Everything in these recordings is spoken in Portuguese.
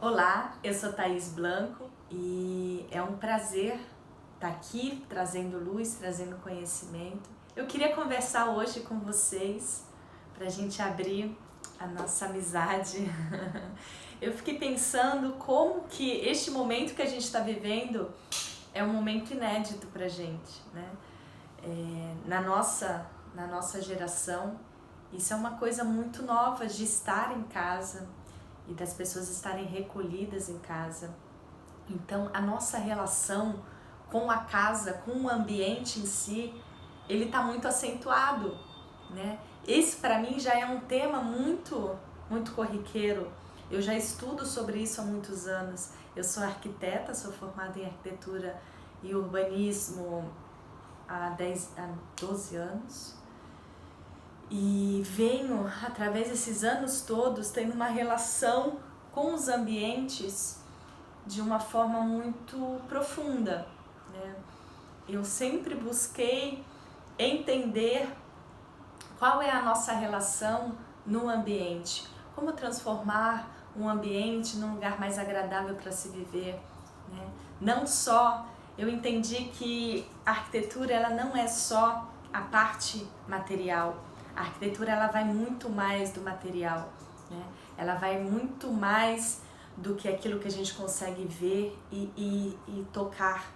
Olá, eu sou Thaís Blanco e é um prazer estar aqui trazendo luz, trazendo conhecimento. Eu queria conversar hoje com vocês para a gente abrir a nossa amizade. Eu fiquei pensando como que este momento que a gente está vivendo é um momento inédito para a gente, né? Na nossa geração, isso é uma coisa muito nova de estar em casa e das pessoas estarem recolhidas em casa. Então, a nossa relação com a casa, com o ambiente em si, ele está muito acentuado, né? Esse, para mim, já é um tema muito corriqueiro. Eu já estudo sobre isso há muitos anos. Eu sou arquiteta, sou formada em arquitetura e urbanismo há 12 anos. E venho, através desses anos todos, tendo uma relação com os ambientes de uma forma muito profunda, né? Eu sempre busquei entender qual é a nossa relação no ambiente, como transformar um ambiente num lugar mais agradável para se viver, né? Não só, eu entendi que a arquitetura ela não é só a parte material. A arquitetura ela vai muito mais do material, né? Ela vai muito mais do que aquilo que a gente consegue ver e tocar.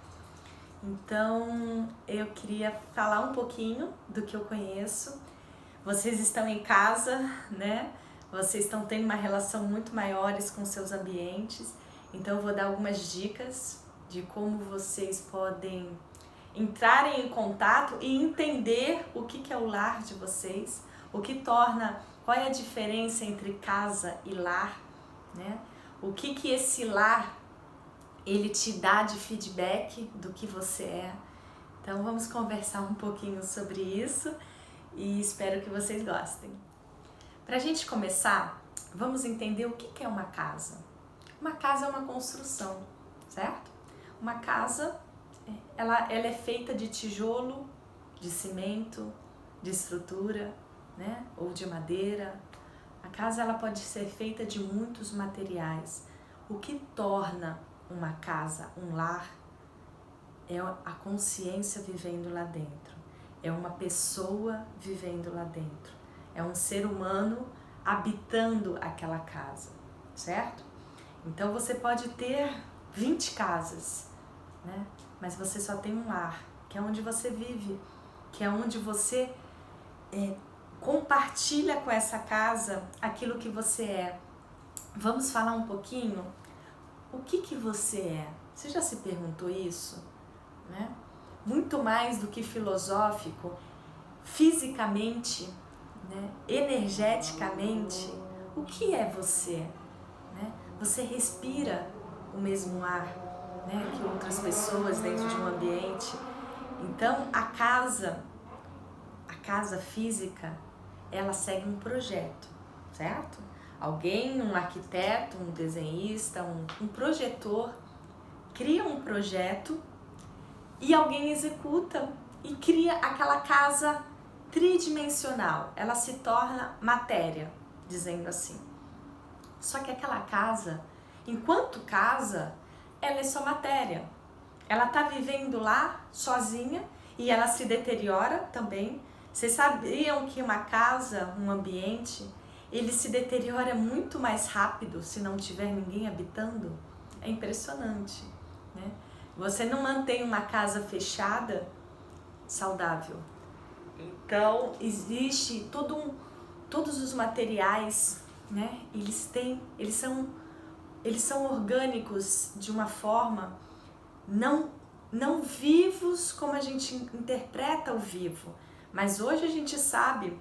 Então eu queria falar um pouquinho do que eu conheço. Vocês estão em casa, né? Vocês estão tendo uma relação muito maiores com seus ambientes. Então eu vou dar algumas dicas de como vocês podem entrarem em contato e entender o que é o lar de vocês, qual é a diferença entre casa e lar, né? O que esse lar ele te dá de feedback do que você é. Então vamos conversar um pouquinho sobre isso e espero que vocês gostem. Para a gente começar, vamos entender o que é uma casa. Uma casa é uma construção, certo? Uma casa ela é feita de tijolo, de cimento, de estrutura, né? Ou de madeira. A casa ela pode ser feita de muitos materiais. O que torna uma casa um lar é a consciência vivendo lá dentro. É uma pessoa vivendo lá dentro. É um ser humano habitando aquela casa, certo? Então você pode ter 20 casas, né? Mas você só tem um lar, que é onde você vive, que é onde você compartilha com essa casa aquilo que você é. Vamos falar um pouquinho? O que você é? Você já se perguntou isso? Né? Muito mais do que filosófico, fisicamente, né? Energeticamente, o que é você? Né? Você respira o mesmo ar, né, que outras pessoas dentro de um ambiente. Então a casa física, ela segue um projeto, certo? Alguém, um arquiteto, um desenhista, um projetor, cria um projeto e alguém executa e cria aquela casa tridimensional. Ela se torna matéria, dizendo assim. Só que aquela casa, enquanto casa, ela é só matéria. Ela está vivendo lá sozinha e ela se deteriora também. Vocês sabiam que uma casa, um ambiente, ele se deteriora muito mais rápido se não tiver ninguém habitando? É impressionante, né? Você não mantém uma casa fechada saudável. Então, existe todos os materiais, né? Eles são orgânicos de uma forma não vivos como a gente interpreta o vivo. Mas hoje a gente sabe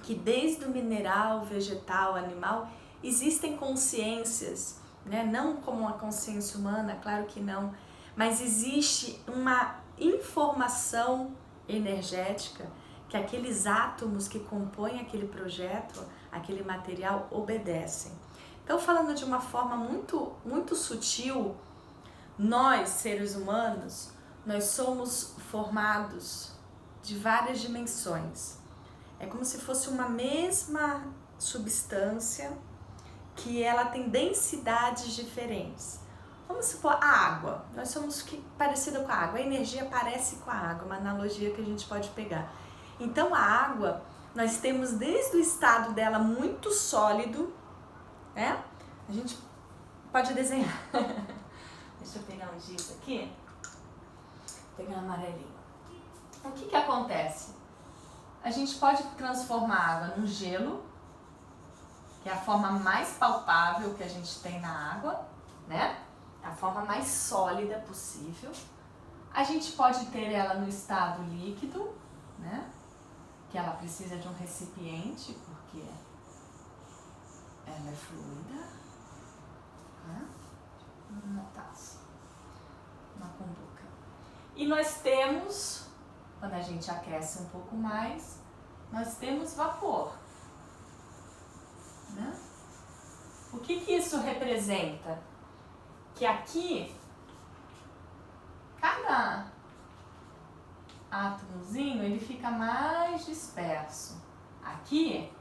que desde o mineral, vegetal, animal, existem consciências, né? Não como uma consciência humana, claro que não, mas existe uma informação energética que aqueles átomos que compõem aquele projeto, aquele material, obedecem. Então, falando de uma forma muito sutil, nós, seres humanos, nós somos formados de várias dimensões. É como se fosse uma mesma substância que ela tem densidades diferentes. Vamos supor a água. Nós somos parecido com a água. A energia parece com a água, uma analogia que a gente pode pegar. Então a água, nós temos desde o estado dela muito sólido, né? A gente pode desenhar. Deixa eu pegar um giz aqui. Vou pegar um amarelinho. O que acontece? A gente pode transformar a água num gelo, que é a forma mais palpável que a gente tem na água, né? A forma mais sólida possível. A gente pode ter ela no estado líquido, né? Que ela precisa de um recipiente, porque ela é fluida, né? Uma taça, uma cumbuca. E nós temos, quando a gente aquece um pouco mais, nós temos vapor, né? O que isso representa? Que aqui, cada átomozinho, ele fica mais disperso. Aqui,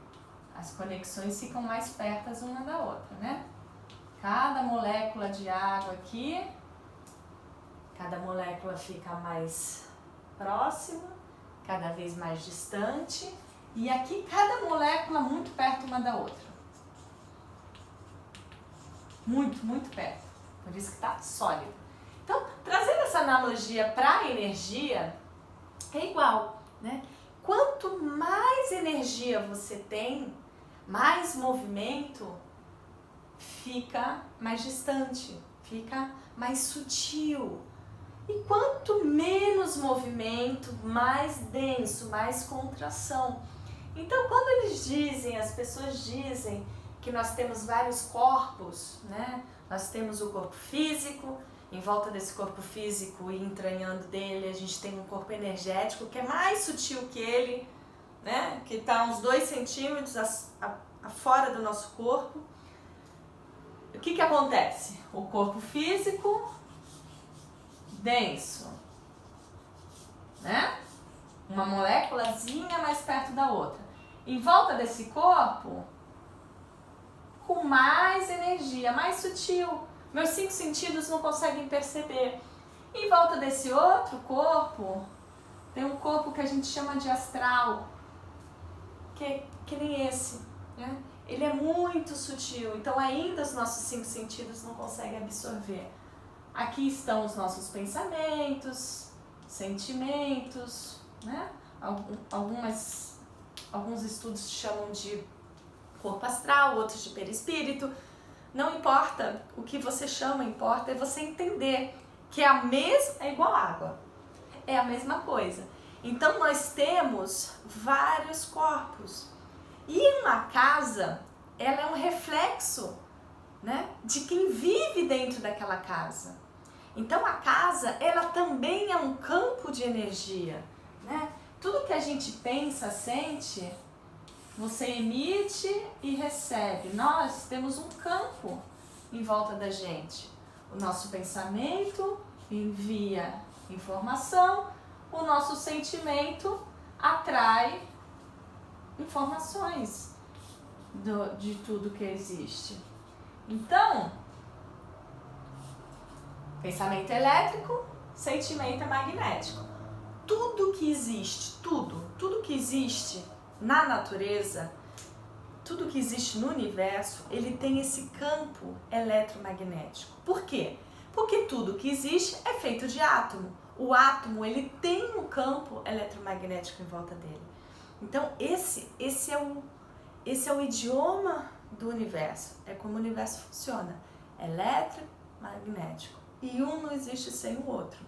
as conexões ficam mais perto uma da outra, né? Cada molécula de água aqui, cada molécula fica mais próxima, cada vez mais distante. E aqui, cada molécula muito perto uma da outra. Muito, muito perto. Por isso que está sólido. Então, trazendo essa analogia para a energia, é igual, né? Quanto mais energia você tem, mais movimento, fica mais distante, fica mais sutil. E quanto menos movimento, mais denso, mais contração. Então, quando eles dizem, as pessoas dizem que nós temos vários corpos, né? Nós temos o corpo físico, em volta desse corpo físico e entranhando dele, a gente tem um corpo energético que é mais sutil que ele, né? Que está uns 2 centímetros fora do nosso corpo. O que acontece? O corpo físico denso, né? Uma moléculazinha mais perto da outra. Em volta desse corpo, com mais energia, mais sutil. Meus 5 sentidos não conseguem perceber. Em volta desse outro corpo, tem um corpo que a gente chama de astral, que nem esse, né? Ele é muito sutil, então ainda os nossos 5 sentidos não conseguem absorver. Aqui estão os nossos pensamentos, sentimentos, né? Alguns estudos chamam de corpo astral, outros de perispírito. Não importa o que você chama, importa é você entender que é igual água, é a mesma coisa. Então nós temos vários corpos e uma casa, ela é um reflexo, né, de quem vive dentro daquela casa. Então a casa, ela também é um campo de energia, né? Tudo que a gente pensa, sente, você emite e recebe. Nós temos um campo em volta da gente. O nosso pensamento envia informação, o nosso sentimento atrai informações de tudo que existe. Então, pensamento elétrico, sentimento é magnético. Tudo que existe, tudo que existe na natureza, tudo que existe no universo, ele tem esse campo eletromagnético. Por quê? Porque tudo que existe é feito de átomo. O átomo, ele tem um campo eletromagnético em volta dele. Então, esse é o idioma do universo. É como o universo funciona. Eletromagnético. E um não existe sem o outro.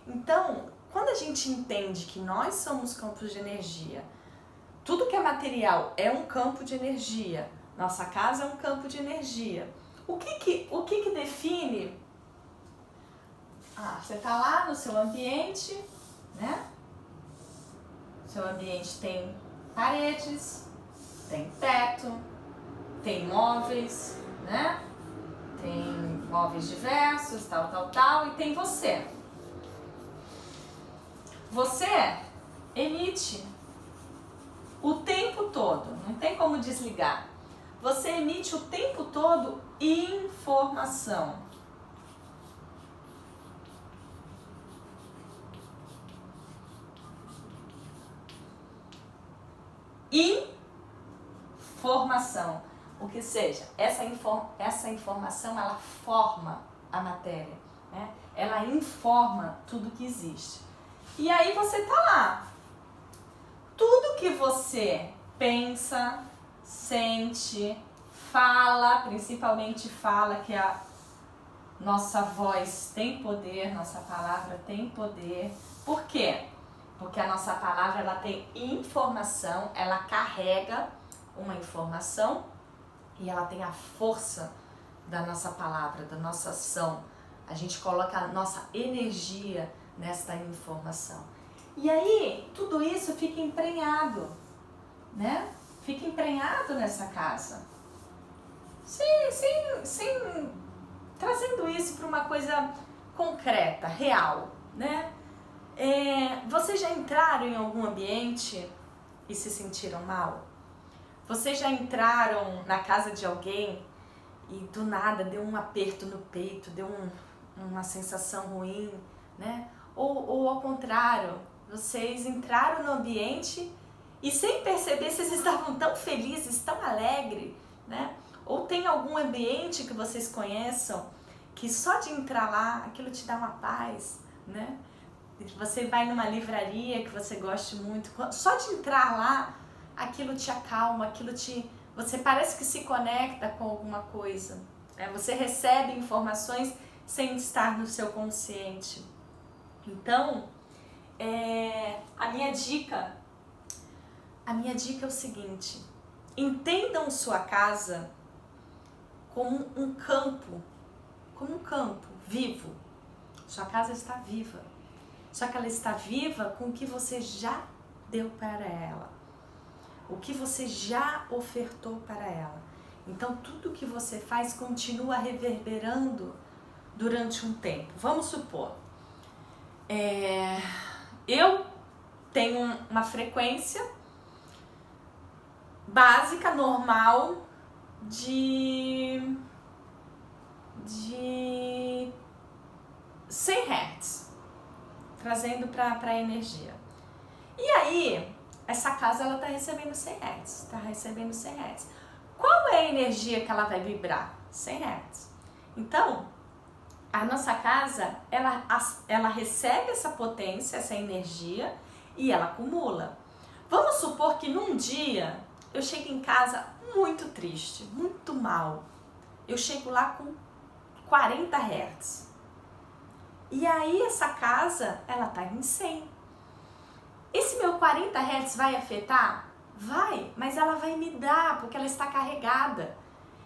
Então, quando a gente entende que nós somos campos de energia, tudo que é material é um campo de energia. Nossa casa é um campo de energia. O que define? Você está lá no seu ambiente, né? Seu ambiente tem paredes, tem teto, tem móveis, né? Tem móveis diversos, tal, e tem você. Você emite o tempo todo, não tem como desligar. você emite o tempo todo informação. Informação. O que seja, essa informação, ela forma a matéria, né? Ela informa tudo que existe. E aí você tá lá. Tudo que você pensa, sente, fala, principalmente fala, que a nossa voz tem poder, nossa palavra tem poder. Por quê? Porque a nossa palavra, ela tem informação, ela carrega uma informação e ela tem a força da nossa palavra, da nossa ação. A gente coloca a nossa energia nesta informação. E aí, tudo isso fica emprenhado, né? Fica emprenhado nessa casa. Trazendo isso para uma coisa concreta, real, né? Vocês já entraram em algum ambiente e se sentiram mal? Vocês já entraram na casa de alguém e do nada deu um aperto no peito, deu uma sensação ruim, né? Ou ao contrário, vocês entraram no ambiente e sem perceber vocês estavam tão felizes, tão alegres, né? Ou tem algum ambiente que vocês conheçam que só de entrar lá, aquilo te dá uma paz, né? Você vai numa livraria que você goste muito, só de entrar lá, aquilo te acalma, você parece que se conecta com alguma coisa, né? Você recebe informações sem estar no seu consciente. Então, a minha dica é o seguinte: entendam sua casa como um campo vivo. Sua casa está viva, só que ela está viva com o que você já deu para ela, o que você já ofertou para ela. Então tudo que você faz continua reverberando durante um tempo. Vamos supor, eu tenho uma frequência básica, normal, de 100 Hz, trazendo para a energia. E aí, essa casa ela está recebendo 100 Hz, Qual é a energia que ela vai vibrar? 100 Hz. Então, a nossa casa, ela recebe essa potência, essa energia e ela acumula. Vamos supor que num dia eu chego em casa muito triste, muito mal. Eu chego lá com 40 Hz. E aí essa casa, ela tá em 100. Esse meu 40 Hz vai afetar? Vai, mas ela vai me dar, porque ela está carregada.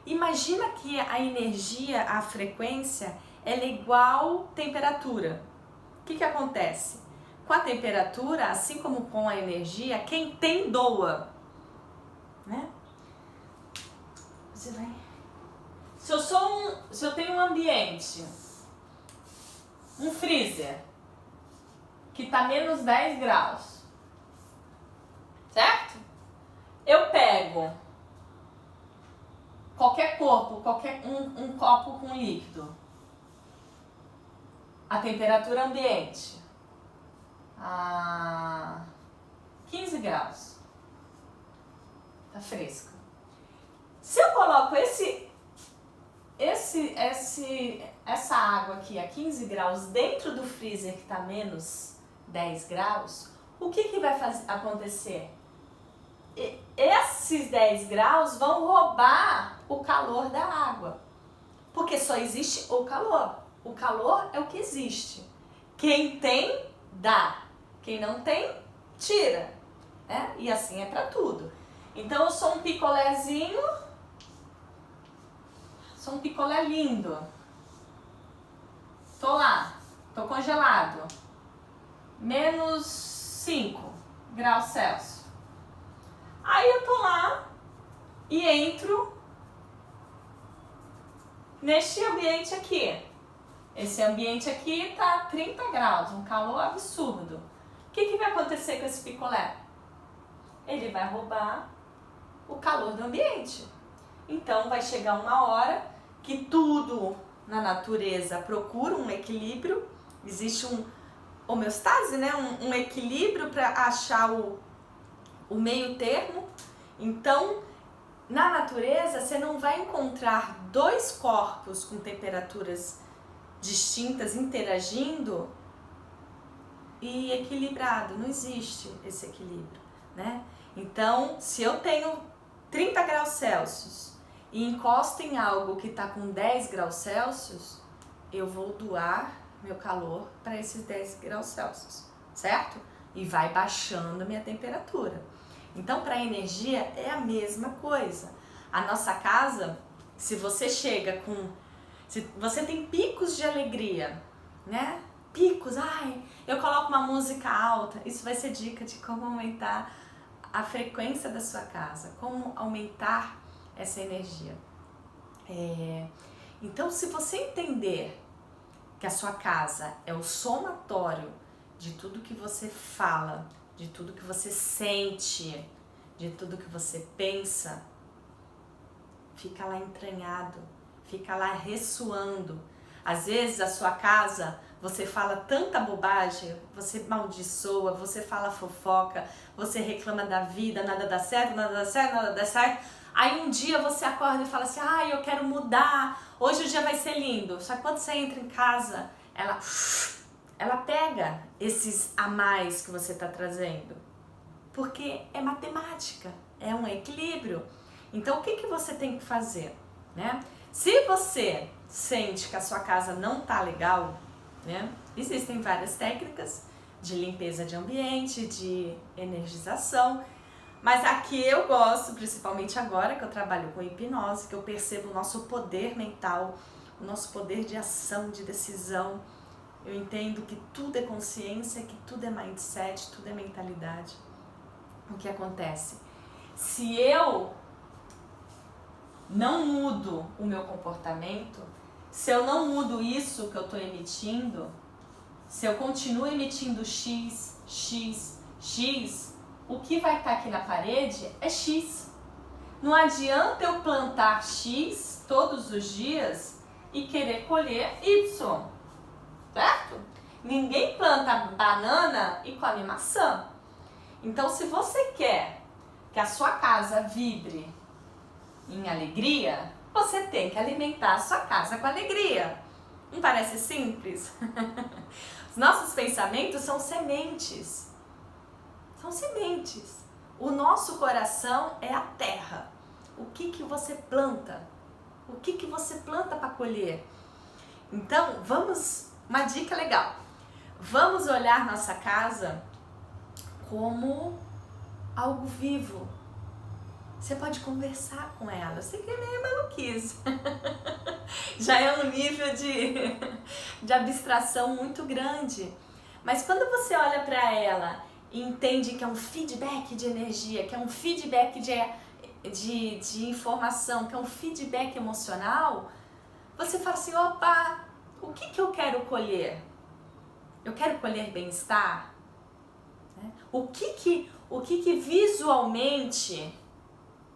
Imagina que a energia, a frequência, ela é igual temperatura. O que acontece? Com a temperatura, assim como com a energia, quem tem doa, né? Você vai... Se eu tenho um ambiente, um freezer, que tá menos 10 graus, certo? Eu pego qualquer corpo, um copo com líquido, a temperatura ambiente, a 15 graus, tá fresco. Se eu coloco essa água aqui a 15 graus dentro do freezer que está menos 10 graus, o que vai acontecer? Esses 10 graus vão roubar o calor da água, porque só existe o calor. O calor é o que existe. Quem tem, dá. Quem não tem, tira. Né? E assim é para tudo. Então eu sou um picolézinho, sou um picolé lindo. Tô lá, tô congelado. Menos 5 graus Celsius. Aí eu tô lá e entro neste ambiente aqui. Esse ambiente aqui tá 30 graus, um calor absurdo. O que vai acontecer com esse picolé? Ele vai roubar o calor do ambiente. Então vai chegar uma hora que tudo na natureza procura um equilíbrio, existe um homeostase, né? um equilíbrio para achar o meio termo. Então, na natureza, você não vai encontrar dois corpos com temperaturas distintas interagindo e equilibrado. Não existe esse equilíbrio, né? Então, se eu tenho 30 graus Celsius e encosto em algo que está com 10 graus Celsius, eu vou doar meu calor para esses 10 graus Celsius, certo? E vai baixando a minha temperatura. Então, para a energia é a mesma coisa. A nossa casa, se você chega com... Se você tem picos de alegria, né? Picos, eu coloco uma música alta. Isso vai ser dica de como aumentar a frequência da sua casa, como aumentar essa energia. Então, se você entender que a sua casa é o somatório de tudo que você fala, de tudo que você sente, de tudo que você pensa, fica lá entranhado, fica lá ressoando. Às vezes a sua casa, você fala tanta bobagem, você maldiçoa, você fala fofoca, você reclama da vida, nada dá certo, nada dá certo, nada dá certo. Aí um dia você acorda e fala assim, eu quero mudar, hoje o dia vai ser lindo. Só que quando você entra em casa, ela pega esses a mais que você está trazendo. Porque é matemática, é um equilíbrio. Então, o que você tem que fazer, né? Se você sente que a sua casa não tá legal, né? Existem várias técnicas de limpeza de ambiente, de energização, mas a que eu gosto, principalmente agora que eu trabalho com hipnose, que eu percebo o nosso poder mental, o nosso poder de ação, de decisão. Eu entendo que tudo é consciência, que tudo é mindset, tudo é mentalidade. O que acontece? Se eu não mudo o meu comportamento, se eu não mudo isso que eu estou emitindo, se eu continuo emitindo X, o que vai estar aqui na parede é X. Não adianta eu plantar X todos os dias e querer colher Y, certo? Ninguém planta banana e come maçã. Então, se você quer que a sua casa vibre em alegria, você tem que alimentar a sua casa com alegria. Não parece simples? Os nossos pensamentos são sementes. São sementes. O nosso coração é a terra. O que você planta? O que você planta para colher? Então, uma dica legal. Vamos olhar nossa casa como algo vivo. Você pode conversar com ela. Eu sei que é meio maluquice. Já é um nível de abstração muito grande. Mas quando você olha para ela e entende que é um feedback de energia, que é um feedback de informação, que é um feedback emocional, você fala assim, opa, o que eu quero colher? Eu quero colher bem-estar? O que visualmente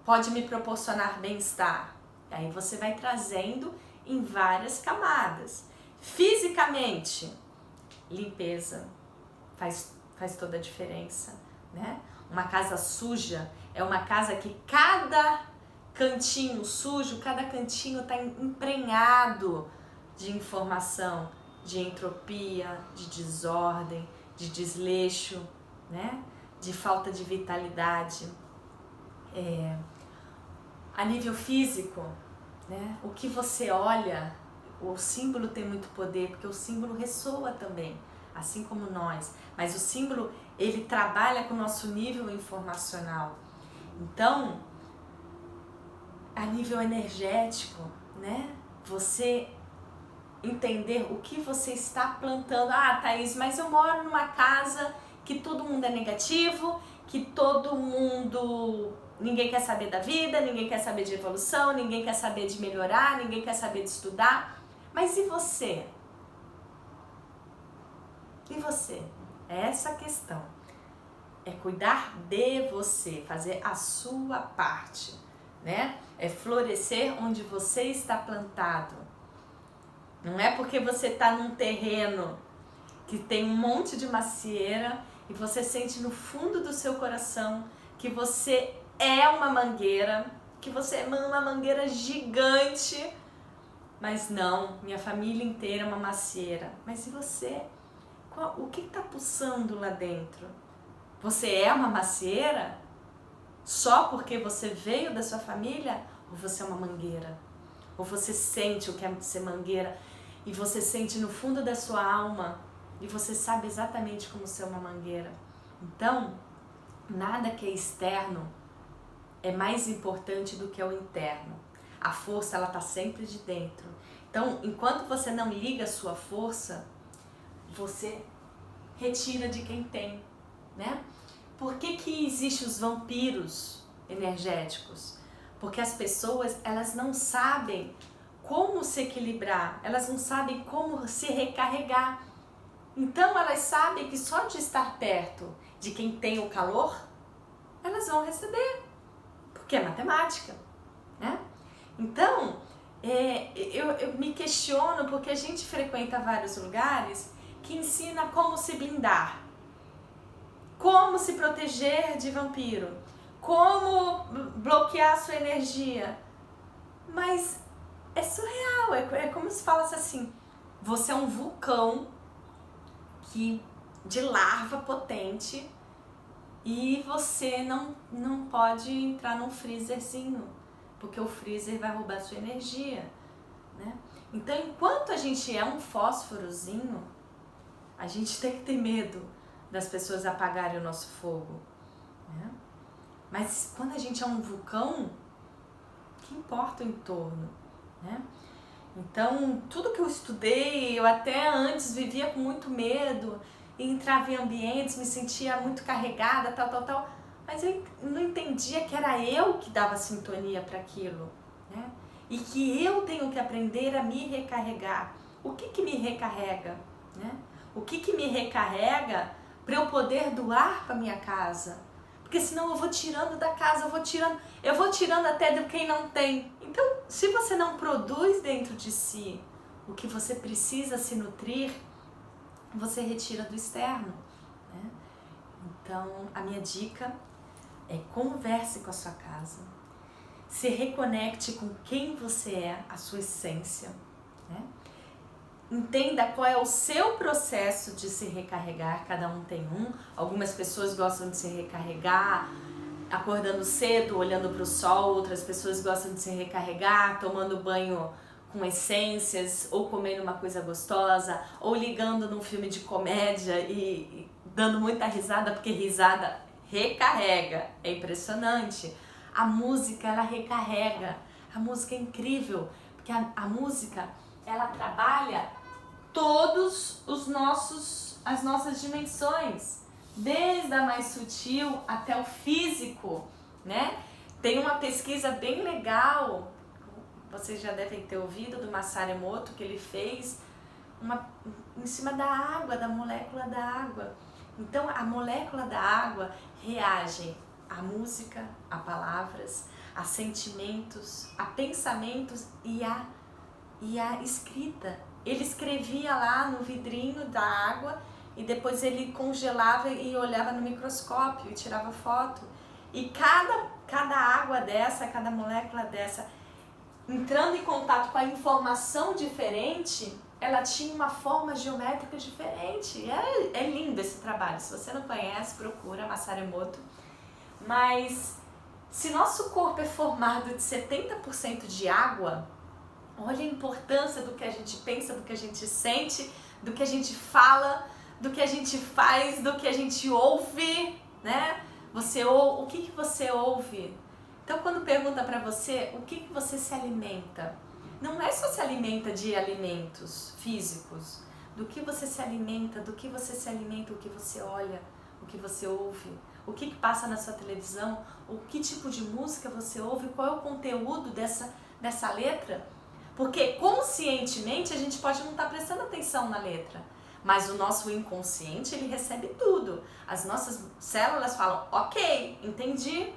pode me proporcionar bem-estar? Aí você vai trazendo em várias camadas. Fisicamente, limpeza faz toda a diferença, né? Uma casa suja é uma casa que cada cantinho sujo, cada cantinho está emprenhado de informação, de entropia, de desordem, de desleixo, né? De falta de vitalidade. A nível físico, né? O que você olha, o símbolo tem muito poder, porque o símbolo ressoa também, assim como nós. Mas o símbolo, ele trabalha com o nosso nível informacional. Então, a nível energético, né? Você entender o que você está plantando. Thaís, mas eu moro numa casa que todo mundo é negativo, que todo mundo... Ninguém quer saber da vida, ninguém quer saber de evolução, ninguém quer saber de melhorar, ninguém quer saber de estudar. Mas e você? E você? É essa a questão. É cuidar de você, fazer a sua parte. né? É florescer onde você está plantado. Não é porque você está num terreno que tem um monte de macieira e você sente no fundo do seu coração que você é uma mangueira, que você é uma mangueira gigante, mas não, minha família inteira é uma macieira. Mas e você? O que está pulsando lá dentro? Você é uma macieira? Só porque você veio da sua família? Ou você é uma mangueira? Ou você sente o que é ser mangueira e você sente no fundo da sua alma e você sabe exatamente como ser uma mangueira? Então, nada que é externo é mais importante do que o interno. A força, ela está sempre de dentro. Então, enquanto você não liga a sua força, você retira de quem tem, né? Por que existem os vampiros energéticos? Porque as pessoas, elas não sabem como se equilibrar, elas não sabem como se recarregar. Então elas sabem que só de estar perto de quem tem o calor, elas vão receber, porque é matemática, né? Então, eu me questiono porque a gente frequenta vários lugares que ensina como se blindar, como se proteger de vampiro, como bloquear a sua energia. Mas é surreal, é como se falasse assim, você é um vulcão de lava potente e você não pode entrar num freezerzinho, porque o freezer vai roubar a sua energia, né? Então, enquanto a gente é um fósforozinho, a gente tem que ter medo das pessoas apagarem o nosso fogo, né? Mas quando a gente é um vulcão, que importa o entorno, né? Então, tudo que eu estudei, eu até antes vivia com muito medo, entrava em ambientes, me sentia muito carregada, tal, mas eu não entendia que era eu que dava sintonia para aquilo, né? E que eu tenho que aprender a me recarregar. O que me recarrega, né? O que me recarrega para eu poder doar para minha casa? Porque senão eu vou tirando da casa, eu vou tirando até de quem não tem. Então, se você não produz dentro de si o que você precisa se nutrir, você retira do externo, né? Então, a minha dica é converse com a sua casa, se reconecte com quem você é, a sua essência, né? Entenda qual é o seu processo de se recarregar, cada um tem um. Algumas pessoas gostam de se recarregar acordando cedo, olhando para o sol, outras pessoas gostam de se recarregar tomando banho com essências, ou comendo uma coisa gostosa, ou ligando num filme de comédia e dando muita risada, porque risada recarrega, é impressionante. A música, ela recarrega, a música é incrível, porque a música, ela trabalha todos as nossas dimensões, desde a mais sutil até o físico, né? Tem uma pesquisa bem legal, vocês já devem ter ouvido, do Masaru Emoto, que ele fez em cima da água, da molécula da água. Então, a molécula da água reage à música, a palavras, a sentimentos, a pensamentos e a escrita. Ele escrevia lá no vidrinho da água e depois ele congelava e olhava no microscópio e tirava foto. E cada água dessa, cada molécula dessa, entrando em contato com a informação diferente, ela tinha uma forma geométrica diferente. É lindo esse trabalho. Se você não conhece, procura Masaru Emoto. Mas se nosso corpo é formado de 70% de água, olha a importância do que a gente pensa, do que a gente sente, do que a gente fala, do que a gente faz, do que a gente ouve, né? O que você ouve? Então, quando pergunta para você o que você se alimenta, não é só se alimenta de alimentos físicos. Do que você se alimenta, o que você olha, o que você ouve, o que passa na sua televisão, o que tipo de música você ouve, qual é o conteúdo dessa letra. Porque conscientemente a gente pode não estar prestando atenção na letra, mas o nosso inconsciente, ele recebe tudo. As nossas células falam, ok, entendi.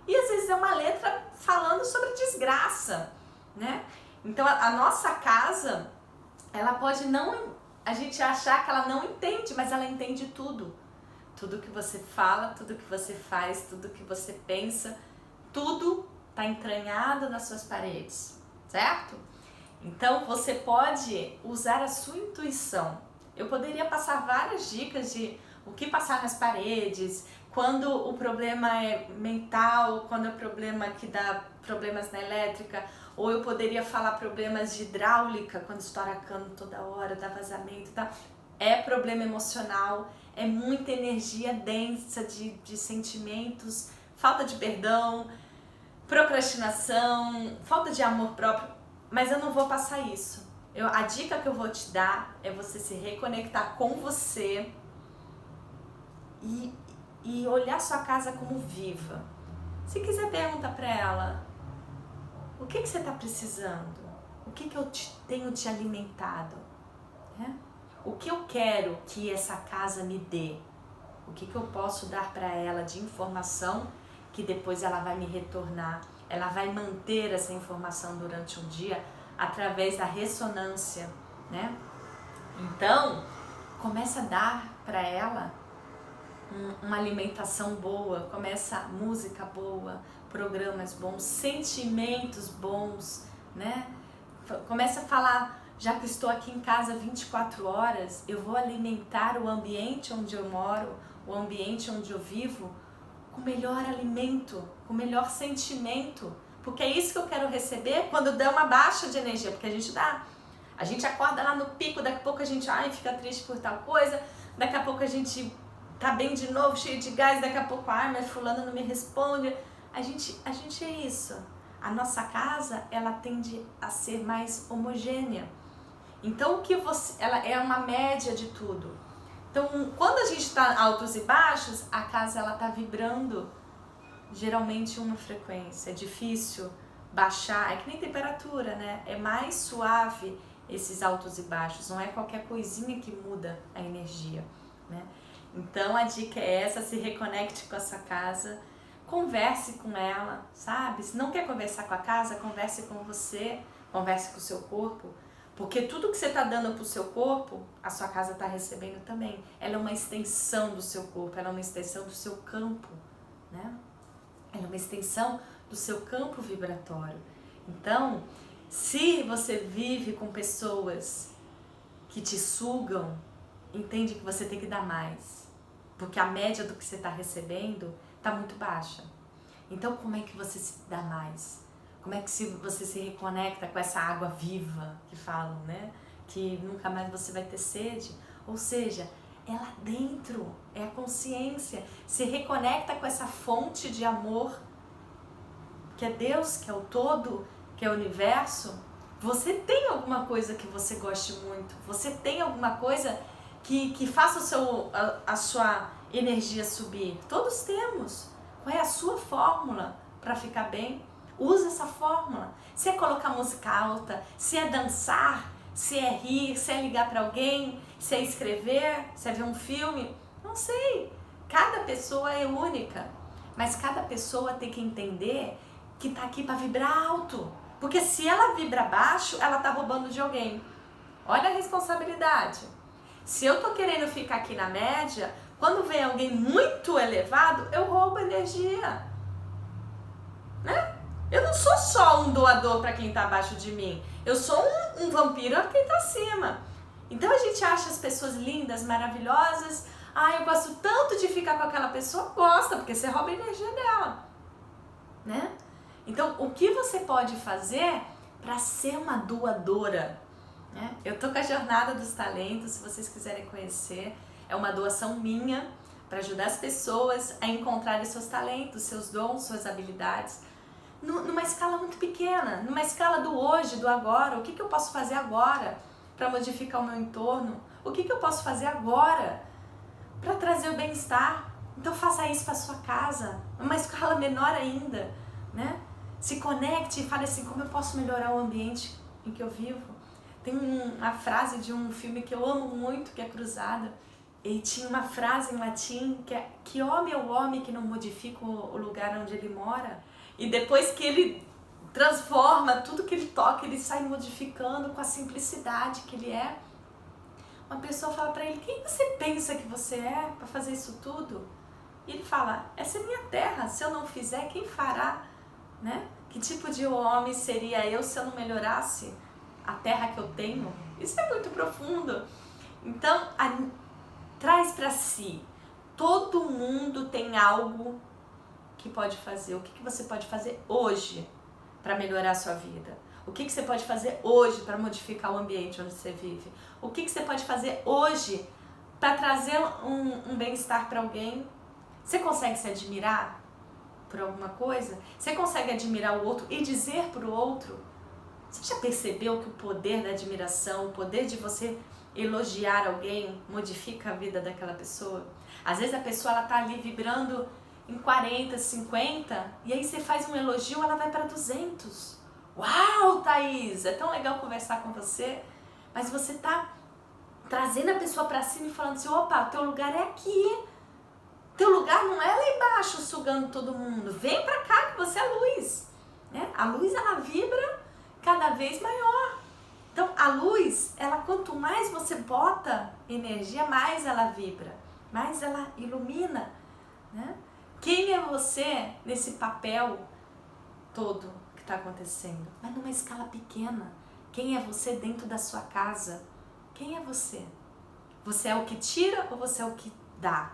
E às vezes é uma letra falando sobre desgraça, né? Então a nossa casa, ela pode não, a gente achar que ela não entende, mas ela entende tudo. Tudo que você fala, tudo que você faz, tudo que você pensa, tudo está entranhado nas suas paredes, certo? Então você pode usar a sua intuição. Eu poderia passar várias dicas de o que passar nas paredes, quando o problema é mental, quando é o problema que dá problemas na elétrica, ou eu poderia falar problemas de hidráulica, quando estoura cano toda hora, dá vazamento, tá? É problema emocional, é muita energia densa de sentimentos, falta de perdão, procrastinação, falta de amor próprio, mas eu não vou passar isso. A dica que eu vou te dar é você se reconectar com você e olhar sua casa como viva. Se quiser, pergunta pra ela, o que você está precisando? O que eu tenho te alimentado? Né? O que eu quero que essa casa me dê? O que eu posso dar para ela de informação que depois ela vai me retornar? Ela vai manter essa informação durante um dia através da ressonância, né? Então, começa a dar para ela uma alimentação boa, começa música boa, programas bons, sentimentos bons, né? Começa a falar, já que estou aqui em casa 24 horas, eu vou alimentar o ambiente onde eu moro, o ambiente onde eu vivo, com melhor alimento, com melhor sentimento, porque é isso que eu quero receber quando der uma baixa de energia, porque a gente acorda lá no pico, daqui a pouco a gente fica triste por tal coisa, daqui a pouco a gente tá bem de novo, cheio de gás, daqui a pouco, mas fulano não me responde. A gente é isso. A nossa casa, ela tende a ser mais homogênea. Então, ela é uma média de tudo. Então, quando a gente está altos e baixos, a casa ela tá vibrando geralmente uma frequência. É difícil baixar, é que nem temperatura, né? É mais suave esses altos e baixos. Não é qualquer coisinha que muda a energia, né? Então, a dica é essa: se reconecte com essa casa. Converse com ela, sabe? Se não quer conversar com a casa, converse com você, converse com o seu corpo, porque tudo que você está dando para o seu corpo, a sua casa está recebendo também. Ela é uma extensão do seu corpo, ela é uma extensão do seu campo, né? Ela é uma extensão do seu campo vibratório. Então, se você vive com pessoas que te sugam, entende que você tem que dar mais, porque a média do que você está recebendo está muito baixa. Então, como é que você se dá mais? Como é que você se reconecta com essa água viva que falam, né? Que nunca mais você vai ter sede. Ou seja, é lá dentro, é a consciência. Se reconecta com essa fonte de amor, que é Deus, que é o todo, que é o universo. Você tem alguma coisa que você goste muito. Você tem alguma coisa que faça a sua energia subir. Todos temos. Qual é a sua fórmula para ficar bem? Usa essa fórmula. Se é colocar música alta, se é dançar, se é rir, se é ligar para alguém, se é escrever, se é ver um filme, não sei. Cada pessoa é única, mas cada pessoa tem que entender que está aqui para vibrar alto. Porque se ela vibra baixo, ela está roubando de alguém. Olha a responsabilidade. Se eu tô querendo ficar aqui na média, quando vem alguém muito elevado, eu roubo energia, né? Eu não sou só um doador para quem tá abaixo de mim. Eu sou um vampiro para quem tá acima. Então a gente acha as pessoas lindas, maravilhosas. Eu gosto tanto de ficar com aquela pessoa. Gosta, porque você rouba a energia dela, né? Então, o que você pode fazer para ser uma doadora? Eu tô com a Jornada dos Talentos, se vocês quiserem conhecer, é uma doação minha para ajudar as pessoas a encontrarem seus talentos, seus dons, suas habilidades, numa escala muito pequena, numa escala do hoje, do agora. O que eu posso fazer agora para modificar o meu entorno? O que eu posso fazer agora para trazer o bem-estar? Então faça isso para sua casa, numa escala menor ainda, né? Se conecte e fale assim: como eu posso melhorar o ambiente em que eu vivo? Tem uma frase de um filme que eu amo muito, que é Cruzada, E tinha uma frase em latim que é: que homem é o homem que não modifica o lugar onde ele mora? E depois que ele transforma tudo que ele toca, ele sai modificando com a simplicidade que ele é. Uma pessoa fala para ele: quem você pensa que você é para fazer isso tudo? E ele fala: essa é minha terra, se eu não fizer, quem fará? Né? Que tipo de homem seria eu se eu não melhorasse a terra que eu tenho? Isso é muito profundo. Então, traz para si. Todo mundo tem algo que pode fazer. O que você pode fazer hoje para melhorar a sua vida? O que você pode fazer hoje para modificar o ambiente onde você vive? O que você pode fazer hoje para trazer um bem-estar para alguém? Você consegue se admirar por alguma coisa? Você consegue admirar o outro e dizer para o outro? Você já percebeu que o poder da admiração, o poder de você elogiar alguém modifica a vida daquela pessoa? Às vezes a pessoa ela tá ali vibrando em 40, 50 e aí você faz um elogio, ela vai para 200. Uau, Thaís, é tão legal conversar com você, mas você tá trazendo a pessoa para cima e falando assim: opa, teu lugar é aqui, teu lugar não é lá embaixo sugando todo mundo, vem para cá que você é luz, né? A luz ela vibra cada vez maior. Então a luz, ela quanto mais você bota energia, mais ela vibra, mais ela ilumina, né? Quem é você nesse papel todo que está acontecendo? Mas numa escala pequena. Quem é você dentro da sua casa? Quem é você? Você é o que tira ou você é o que dá?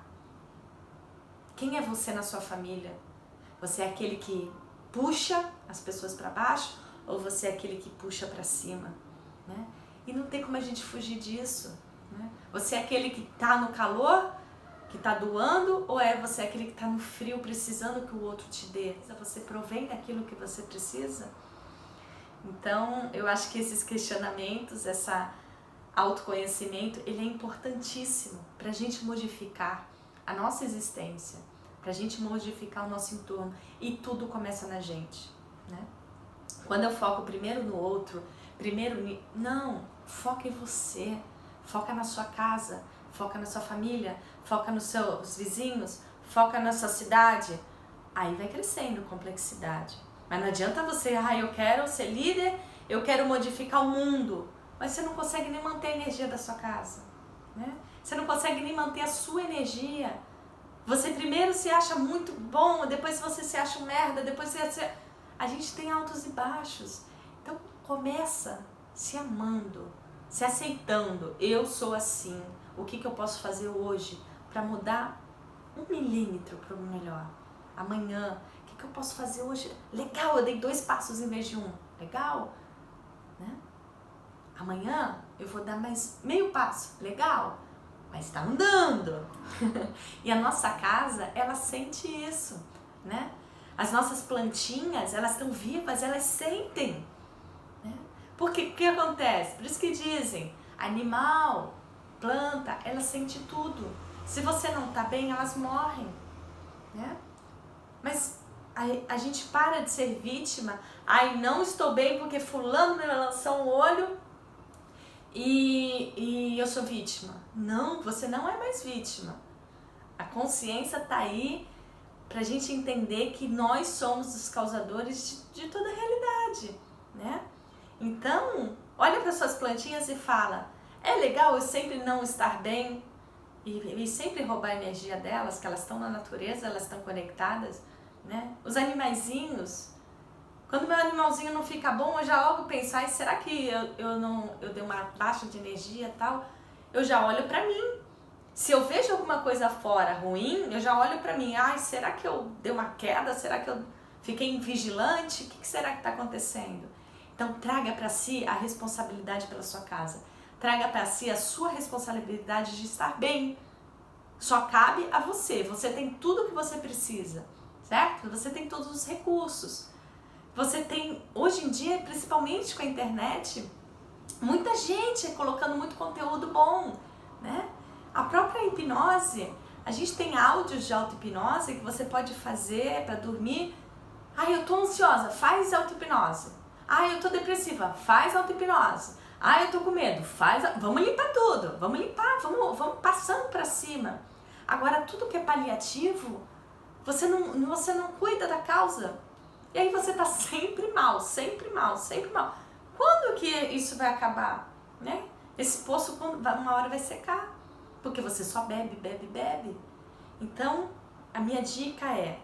Quem é você na sua família? Você é aquele que puxa as pessoas para baixo ou você é aquele que puxa para cima? Né? E não tem como a gente fugir disso. Né? Você é aquele que está no calor, que está doando, ou é você aquele que está no frio, precisando que o outro te dê? Você provém daquilo que você precisa? Então, eu acho que esses questionamentos, esse autoconhecimento, ele é importantíssimo para a gente modificar a nossa existência, para a gente modificar o nosso entorno. E tudo começa na gente. Né? Quando eu foco primeiro no outro, não, foca em você, foca na sua casa, foca na sua família, foca nos seus vizinhos, foca na sua cidade. Aí vai crescendo complexidade. Mas não adianta você: eu quero ser líder, eu quero modificar o mundo, mas você não consegue nem manter a energia da sua casa, né? Você não consegue nem manter a sua energia. Você primeiro se acha muito bom, depois você se acha um merda, depois você... A gente tem altos e baixos. Então começa se amando, se aceitando. Eu sou assim. O que eu posso fazer hoje para mudar 1 milímetro para o melhor? Amanhã, o que eu posso fazer hoje? Legal, eu dei 2 passos em vez de 1. Legal? Né? Amanhã eu vou dar mais meio passo. Legal? Mas está andando. E a nossa casa, ela sente isso, né? As nossas plantinhas, elas estão vivas, elas sentem. Né? Porque o que acontece? Por isso que dizem, animal, planta, ela sente tudo. Se você não está bem, elas morrem. Né? Mas a gente para de ser vítima. Não estou bem porque fulano me lançou um olho e eu sou vítima. Não, você não é mais vítima. A consciência está aí para a gente entender que nós somos os causadores de toda a realidade, né? Então, olha para suas plantinhas e fala: é legal eu sempre não estar bem e sempre roubar a energia delas, que elas estão na natureza, elas estão conectadas, né? Os animaizinhos, quando meu animalzinho não fica bom, eu já logo penso: será que eu dei uma baixa de energia e tal? Eu já olho para mim. Se eu vejo alguma coisa fora ruim, eu já olho para mim: será que eu dei uma queda? Será que eu fiquei invigilante? O que será que está acontecendo? Então traga para si a responsabilidade pela sua casa. Traga para si a sua responsabilidade de estar bem. Só cabe a você. Você tem tudo o que você precisa, certo? Você tem todos os recursos. Você tem, hoje em dia, principalmente com a internet, muita gente colocando muito conteúdo bom, né? A própria hipnose, a gente tem áudios de auto-hipnose que você pode fazer para dormir. Eu tô ansiosa, faz auto-hipnose. Eu tô depressiva, faz auto-hipnose. Ah, eu tô com medo. Vamos limpar tudo. Vamos limpar, vamos passando pra cima. Agora, tudo que é paliativo, você não cuida da causa. E aí você tá sempre mal, sempre mal, sempre mal. Quando que isso vai acabar? Né? Esse poço, uma hora vai secar. Porque você só bebe, bebe, bebe. Então, a minha dica é: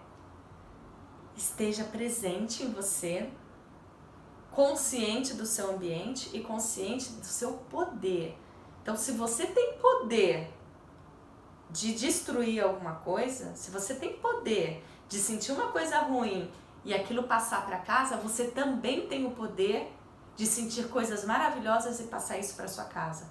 esteja presente em você, consciente do seu ambiente e consciente do seu poder. Então, se você tem poder de destruir alguma coisa, se você tem poder de sentir uma coisa ruim e aquilo passar para casa, você também tem o poder de sentir coisas maravilhosas e passar isso para sua casa.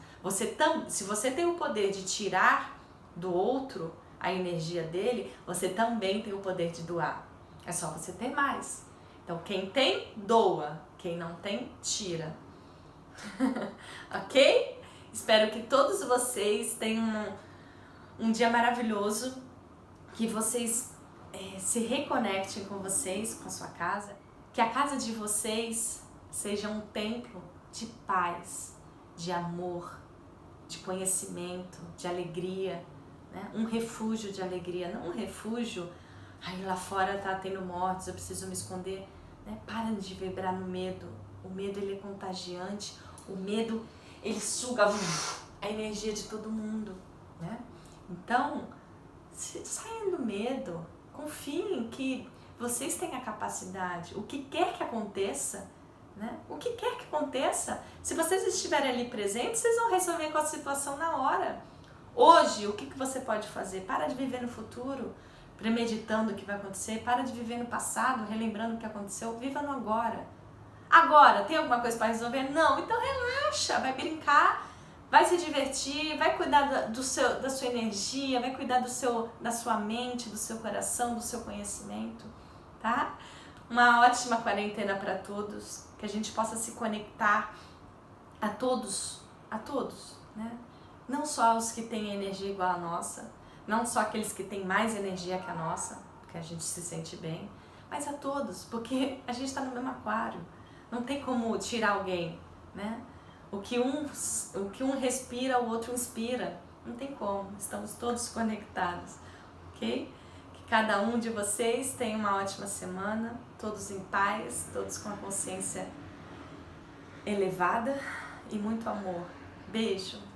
Se você tem o poder de tirar do outro a energia dele, você também tem o poder de doar. É só você ter mais. Então, quem tem, doa. Quem não tem, tira. Ok? Espero que todos vocês tenham um dia maravilhoso, que vocês se reconectem com vocês, com a sua casa, que a casa de vocês seja um templo de paz, de amor, de conhecimento, de alegria, né? Um refúgio de alegria, não um refúgio, aí lá fora tá tendo mortes, eu preciso me esconder, né? Para de vibrar no medo. O medo, ele é contagiante, o medo, ele suga a energia de todo mundo, né? Então, saiam do medo, confiem que vocês têm a capacidade, o que quer que aconteça, né? O que quer que aconteça, se vocês estiverem ali presentes, vocês vão resolver com a situação na hora. Hoje, o que você pode fazer? Para de viver no futuro, premeditando o que vai acontecer, para de viver no passado, relembrando o que aconteceu, viva no agora. Agora, tem alguma coisa para resolver? Não, então relaxa, vai brincar, vai se divertir, vai cuidar da sua energia, vai cuidar da sua mente, do seu coração, do seu conhecimento, tá? Uma ótima quarentena para todos, que a gente possa se conectar a todos, né? Não só os que têm energia igual a nossa, não só aqueles que têm mais energia que a nossa, porque a gente se sente bem, mas a todos, porque a gente está no mesmo aquário, não tem como tirar alguém, né? O que um respira, o outro inspira. Não tem como, estamos todos conectados, ok? Que cada um de vocês tenha uma ótima semana, todos em paz, todos com a consciência elevada e muito amor. Beijo!